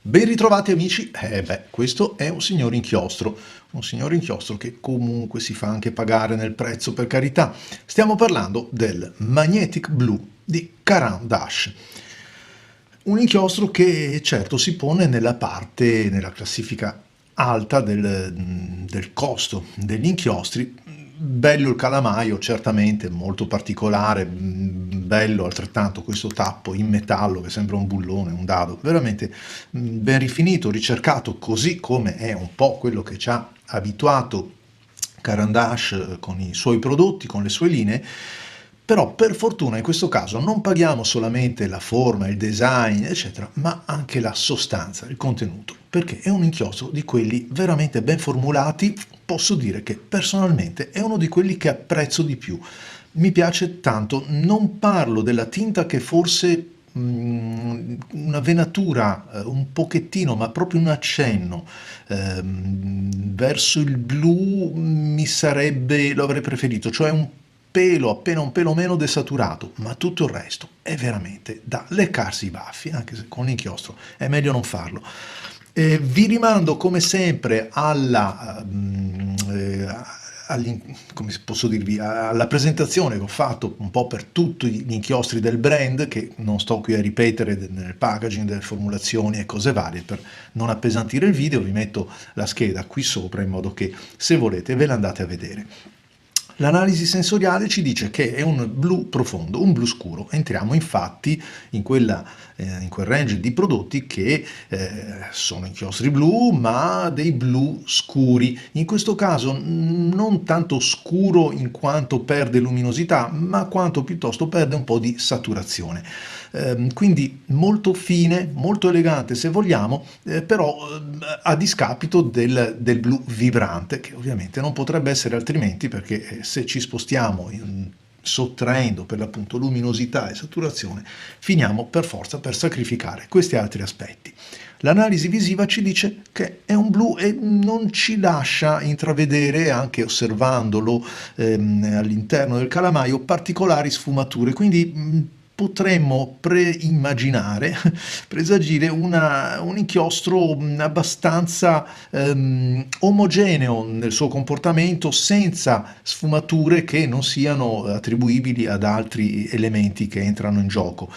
Ben ritrovati amici, questo è un signor inchiostro che comunque si fa anche pagare nel prezzo, per carità. Stiamo parlando del Magnetic Blue di Caran d'Ache, un inchiostro che certo si pone nella parte, nella classifica alta del costo degli inchiostri. Bello il calamaio, certamente, molto particolare, bello altrettanto questo tappo in metallo che sembra un bullone, un dado, veramente ben rifinito, ricercato, così come è un po' quello che ci ha abituato Caran d'Ache con i suoi prodotti, con le sue linee. Però per fortuna in questo caso non paghiamo solamente la forma, il design, eccetera, ma anche la sostanza, il contenuto, perché è un inchiostro di quelli veramente ben formulati. Posso dire che personalmente è uno di quelli che apprezzo di più. Mi piace tanto, non parlo della tinta che forse una venatura, un pochettino, ma proprio un accenno verso il blu lo avrei preferito, cioè un pelo, appena un pelo meno desaturato, ma tutto il resto è veramente da leccarsi i baffi, anche se con l'inchiostro è meglio non farlo. Vi rimando come sempre come posso dirvi, alla presentazione che ho fatto un po' per tutti gli inchiostri del brand, che non sto qui a ripetere nel packaging, delle formulazioni e cose varie. Per non appesantire il video vi metto la scheda qui sopra in modo che, se volete, ve la andate a vedere. L'analisi sensoriale ci dice che è un blu profondo, un blu scuro. Entriamo infatti in quel range di prodotti che sono inchiostri blu, ma dei blu scuri. In questo caso non tanto scuro in quanto perde luminosità, ma quanto piuttosto perde un po' di saturazione. Quindi molto fine, molto elegante se vogliamo, però a discapito del blu vibrante, che ovviamente non potrebbe essere altrimenti, perché se ci spostiamo sottraendo per l'appunto luminosità e saturazione, finiamo per forza per sacrificare questi altri aspetti. L'analisi visiva ci dice che è un blu e non ci lascia intravedere, anche osservandolo all'interno del calamaio, particolari sfumature, quindi potremmo preimmaginare, presagire un inchiostro abbastanza omogeneo nel suo comportamento, senza sfumature che non siano attribuibili ad altri elementi che entrano in gioco.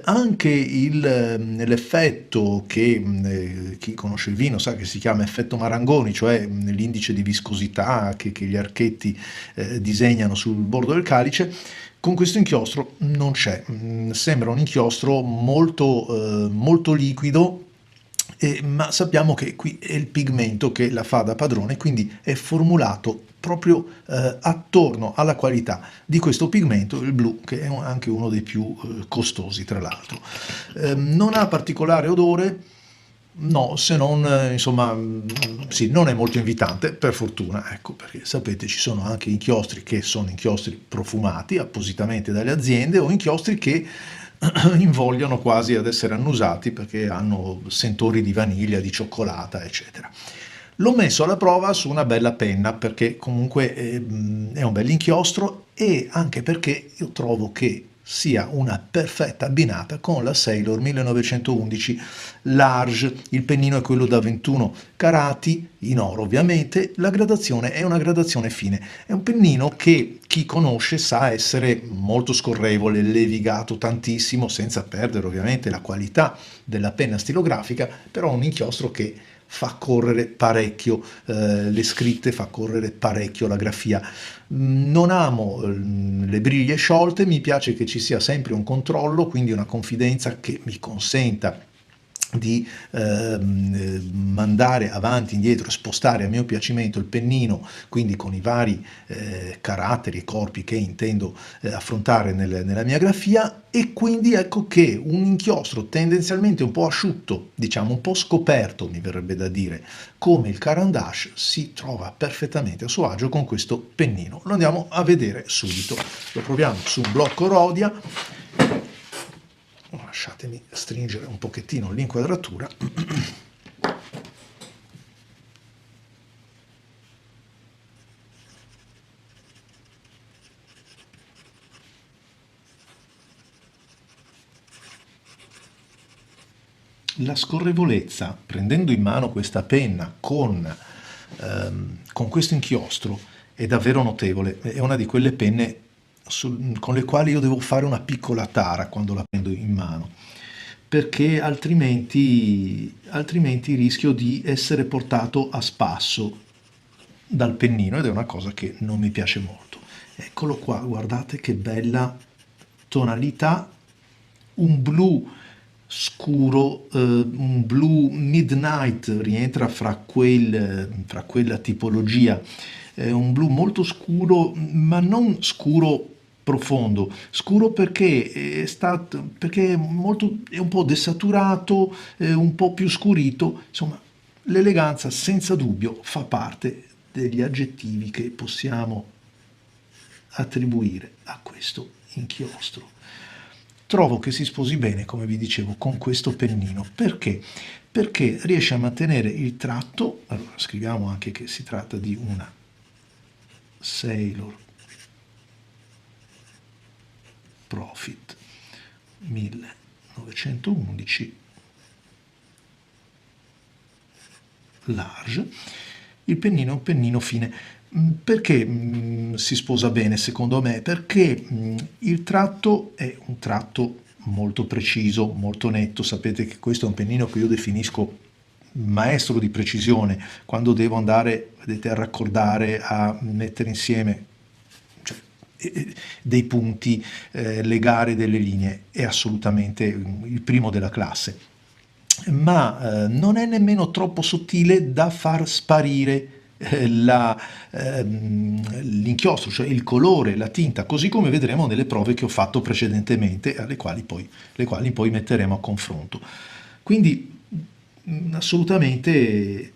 Anche l'effetto che chi conosce il vino sa che si chiama effetto Marangoni, cioè l'indice di viscosità che gli archetti disegnano sul bordo del calice, con questo inchiostro non c'è. Sembra un inchiostro molto liquido, ma sappiamo che qui è il pigmento che la fa da padrone, quindi è formulato proprio attorno alla qualità di questo pigmento, il blu, che è anche uno dei più costosi tra l'altro. Non ha particolare odore. No, se non, insomma, sì, non è molto invitante, per fortuna, ecco, perché sapete ci sono anche inchiostri che sono inchiostri profumati appositamente dalle aziende, o inchiostri che invogliano quasi ad essere annusati perché hanno sentori di vaniglia, di cioccolata, eccetera. L'ho messo alla prova su una bella penna perché comunque è un bel inchiostro, e anche perché io trovo che sia una perfetta abbinata con la Sailor 1911 Large. Il pennino è quello da 21 carati, in oro ovviamente, la gradazione è una gradazione fine. È un pennino che chi conosce sa essere molto scorrevole, levigato tantissimo, senza perdere ovviamente la qualità della penna stilografica, però un inchiostro che fa correre parecchio le scritte, fa correre parecchio la grafia. Non amo le briglie sciolte, mi piace che ci sia sempre un controllo, quindi una confidenza che mi consenta di mandare avanti, indietro, spostare a mio piacimento il pennino, quindi con i vari caratteri e corpi che intendo affrontare nella mia grafia. E quindi ecco che un inchiostro tendenzialmente un po' asciutto, diciamo un po' scoperto, mi verrebbe da dire, come il Caran d'Ache, si trova perfettamente a suo agio con questo pennino. Lo andiamo a vedere subito. Lo proviamo su un blocco Rhodia. Lasciatemi stringere un pochettino l'inquadratura. la scorrevolezza, prendendo in mano questa penna con questo inchiostro, è davvero notevole. È una di quelle penne con le quali io devo fare una piccola tara quando la prendo in mano, perché altrimenti rischio di essere portato a spasso dal pennino ed è una cosa che non mi piace molto. Eccolo qua, guardate che bella tonalità, un blu scuro, un blu midnight, rientra fra quella tipologia, un blu molto scuro, ma non scuro profondo, scuro perché perché è un po' desaturato, un po' più scurito, insomma l'eleganza senza dubbio fa parte degli aggettivi che possiamo attribuire a questo inchiostro. Trovo che si sposi bene, come vi dicevo, con questo pennino. Perché? Perché riesce a mantenere il tratto. Allora, scriviamo anche che si tratta di una Sailor Profit 1911 large. Il pennino è un pennino fine. Perché si sposa bene secondo me? Perché il tratto è un tratto molto preciso, molto netto. Sapete che questo è un pennino che io definisco maestro di precisione quando devo andare, vedete, a raccordare, a mettere insieme, cioè, dei punti, legare delle linee. È assolutamente il primo della classe, ma non è nemmeno troppo sottile da far sparire l'inchiostro, cioè il colore, la tinta, così come vedremo nelle prove che ho fatto precedentemente, le quali poi metteremo a confronto. Quindi assolutamente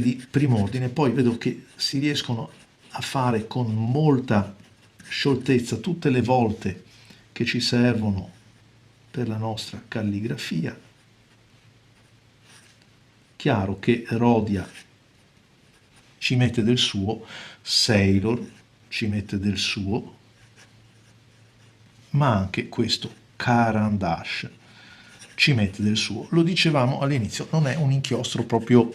di primo ordine. Poi vedo che si riescono a fare con molta scioltezza tutte le volte che ci servono per la nostra calligrafia. Chiaro che Rhodia ci mette del suo, Sailor ci mette del suo, ma anche questo Caran d'Ache ci mette del suo. Lo dicevamo all'inizio, non è un inchiostro proprio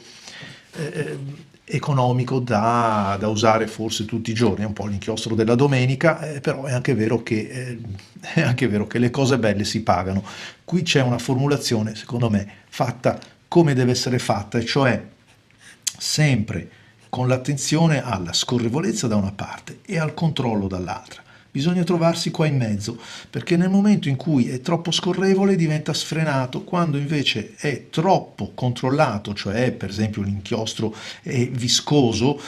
economico da usare forse tutti i giorni, è un po' l'inchiostro della domenica, però è anche vero che le cose belle si pagano. Qui c'è una formulazione, secondo me, fatta come deve essere fatta, e cioè sempre con l'attenzione alla scorrevolezza da una parte e al controllo dall'altra. Bisogna trovarsi qua in mezzo, perché nel momento in cui è troppo scorrevole diventa sfrenato, quando invece è troppo controllato, cioè per esempio l'inchiostro è viscoso,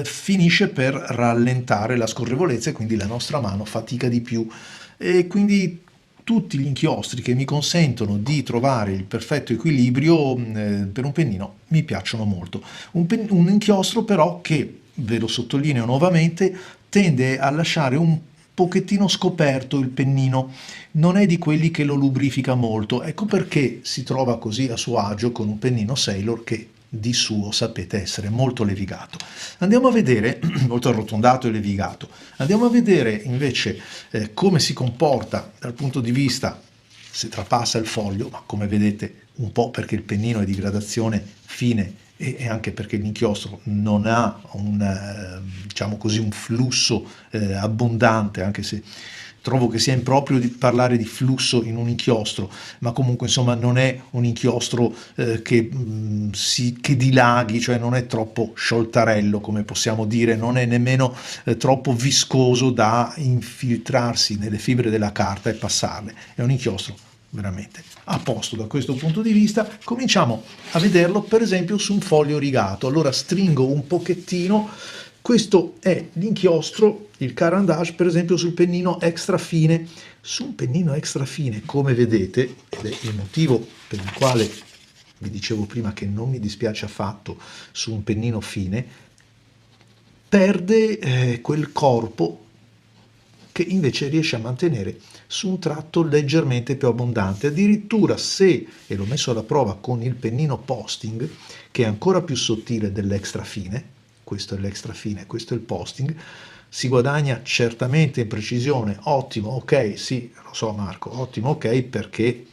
finisce per rallentare la scorrevolezza e quindi la nostra mano fatica di più. E quindi tutti gli inchiostri che mi consentono di trovare il perfetto equilibrio per un pennino mi piacciono molto. Un inchiostro però che, ve lo sottolineo nuovamente, tende a lasciare un pochettino scoperto il pennino, non è di quelli che lo lubrifica molto. Ecco perché si trova così a suo agio con un pennino Sailor che di suo sapete essere molto levigato. Andiamo a vedere, molto arrotondato e levigato, andiamo a vedere invece come si comporta dal punto di vista se trapassa il foglio, ma come vedete un po' perché il pennino è di gradazione fine e anche perché l'inchiostro non ha diciamo così, un flusso abbondante, anche se trovo che sia improprio di parlare di flusso in un inchiostro, ma comunque insomma non è un inchiostro che dilaghi, cioè non è troppo scioltarello come possiamo dire, non è nemmeno troppo viscoso da infiltrarsi nelle fibre della carta e passarle, è un inchiostro veramente a posto da questo punto di vista. Cominciamo a vederlo per esempio su un foglio rigato. Allora stringo un pochettino, questo è l'inchiostro, il Caran d'Ache per esempio sul pennino extra fine. Su un pennino extra fine, come vedete, ed è il motivo per il quale vi dicevo prima che non mi dispiace affatto su un pennino fine, perde quel corpo che invece riesce a mantenere su un tratto leggermente più abbondante. Addirittura se, e l'ho messo alla prova con il pennino posting, che è ancora più sottile dell'extra fine, questo è l'extra fine, questo è il posting, si guadagna certamente in precisione, ottimo, ok, sì, lo so Marco, ottimo, ok, perché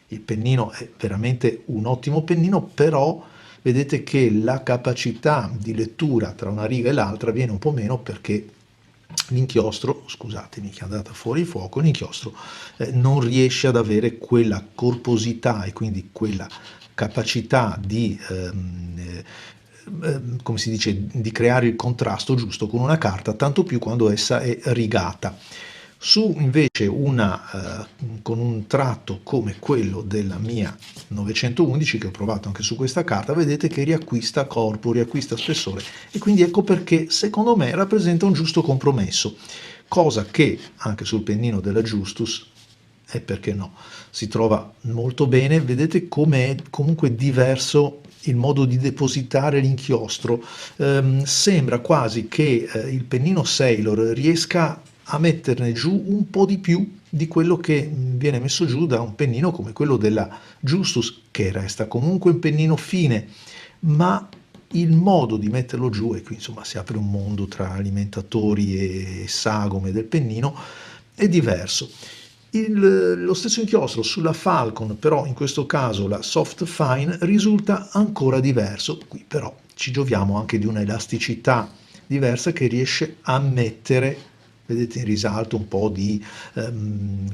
il pennino è veramente un ottimo pennino, però vedete che la capacità di lettura tra una riga e l'altra viene un po' meno perché l'inchiostro, scusatemi che è andata fuori fuoco, l'inchiostro non riesce ad avere quella corposità e quindi quella capacità di come si dice, di creare il contrasto giusto con una carta, tanto più quando essa è rigata. Su invece con un tratto come quello della mia 911, che ho provato anche su questa carta, vedete che riacquista corpo, riacquista spessore, e quindi ecco perché secondo me rappresenta un giusto compromesso, cosa che anche sul pennino della Justus, e perché no, si trova molto bene. Vedete come è comunque diverso il modo di depositare l'inchiostro. Sembra quasi che il pennino Sailor riesca a metterne giù un po' di più di quello che viene messo giù da un pennino come quello della Justus, che resta comunque un pennino fine, ma il modo di metterlo giù, e qui insomma si apre un mondo tra alimentatori e sagome del pennino, è diverso. Lo stesso inchiostro sulla Falcon, però in questo caso la Soft Fine, risulta ancora diverso. Qui però ci gioviamo anche di un'elasticità diversa che riesce a mettere, vedete in risalto un po' di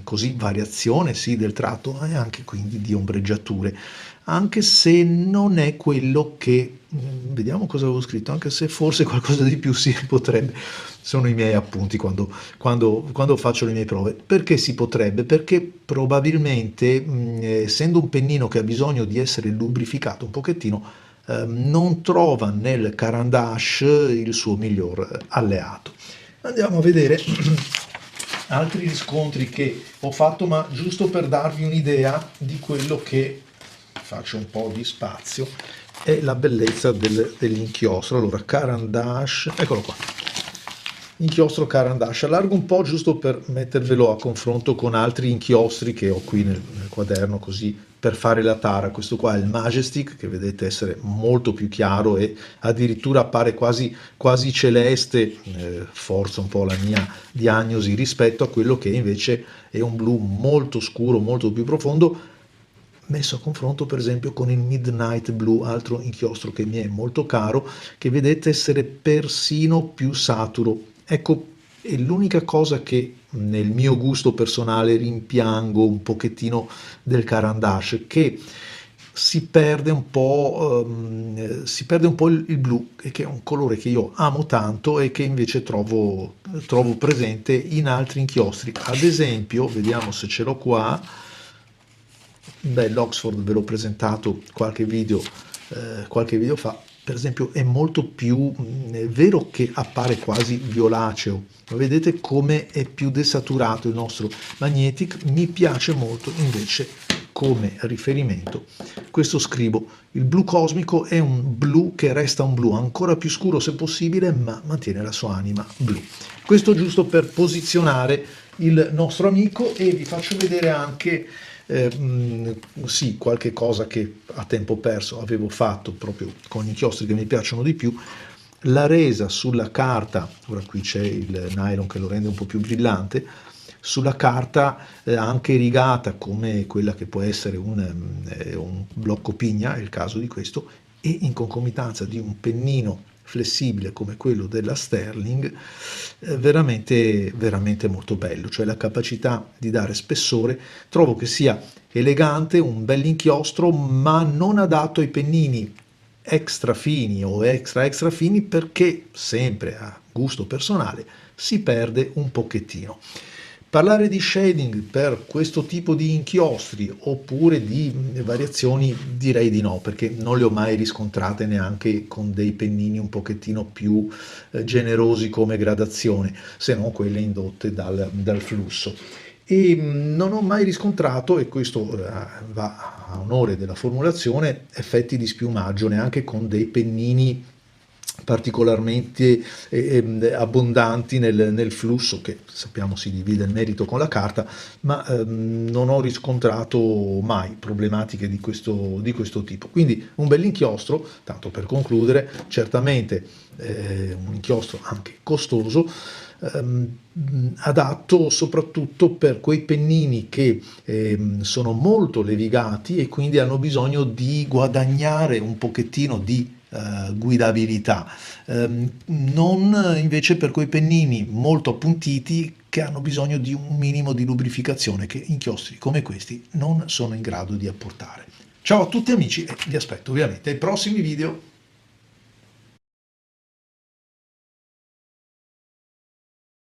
così, variazione sì, del tratto e anche quindi di ombreggiature, anche se non è quello che, vediamo cosa avevo scritto, anche se forse qualcosa di più si potrebbe, sono i miei appunti quando faccio le mie prove. Perché si potrebbe? Perché probabilmente, essendo un pennino che ha bisogno di essere lubrificato un pochettino, non trova nel Caran d'Ache il suo miglior alleato. Andiamo a vedere altri riscontri che ho fatto, ma giusto per darvi un'idea di quello che, faccio un po' di spazio, è la bellezza dell'inchiostro. Allora, Caran d'Ache, eccolo qua, inchiostro Caran d'Ache, allargo un po' giusto per mettervelo a confronto con altri inchiostri che ho qui nel quaderno, così per fare la tara. Questo qua è il Majestic, che vedete essere molto più chiaro e addirittura appare quasi celeste, forza un po' la mia diagnosi, rispetto a quello che invece è un blu molto scuro, molto più profondo, messo a confronto per esempio con il Midnight Blue, altro inchiostro che mi è molto caro, che vedete essere persino più saturo. Ecco, è l'unica cosa che nel mio gusto personale rimpiango un pochettino del Caran d'Ache, che si perde un po', il blu, che è un colore che io amo tanto e che invece trovo presente in altri inchiostri. Ad esempio, vediamo se ce l'ho qua. Beh, l'Oxford ve l'ho presentato qualche video fa, per esempio è molto più, è vero che appare quasi violaceo, ma vedete come è più desaturato il nostro Magnetic. Mi piace molto invece come riferimento questo scribo. Il blu cosmico è un blu che resta un blu ancora più scuro se possibile, ma mantiene la sua anima blu. Questo giusto per posizionare il nostro amico, e vi faccio vedere anche sì, qualche cosa che a tempo perso avevo fatto proprio con gli inchiostri che mi piacciono di più. La resa sulla carta, ora qui c'è il nylon che lo rende un po' più brillante, sulla carta anche rigata come quella che può essere un blocco pigna, è il caso di questo, e in concomitanza di un pennino flessibile come quello della Sterling, veramente, veramente molto bello, cioè la capacità di dare spessore. Trovo che sia elegante, un bel inchiostro, ma non adatto ai pennini extra fini o extra fini, perché sempre a gusto personale si perde un pochettino. Parlare di shading per questo tipo di inchiostri oppure di variazioni direi di no, perché non le ho mai riscontrate neanche con dei pennini un pochettino più generosi come gradazione, se non quelle indotte dal flusso. E non ho mai riscontrato, e questo va a onore della formulazione, effetti di spiumaggio neanche con dei pennini particolarmente abbondanti nel flusso, che sappiamo si divide il merito con la carta, ma non ho riscontrato mai problematiche di questo tipo. Quindi un bell'inchiostro, tanto per concludere, certamente un inchiostro anche costoso, adatto soprattutto per quei pennini che sono molto levigati e quindi hanno bisogno di guadagnare un pochettino di guidabilità, non invece per quei pennini molto appuntiti che hanno bisogno di un minimo di lubrificazione che inchiostri come questi non sono in grado di apportare. Ciao a tutti amici e vi aspetto ovviamente ai prossimi video.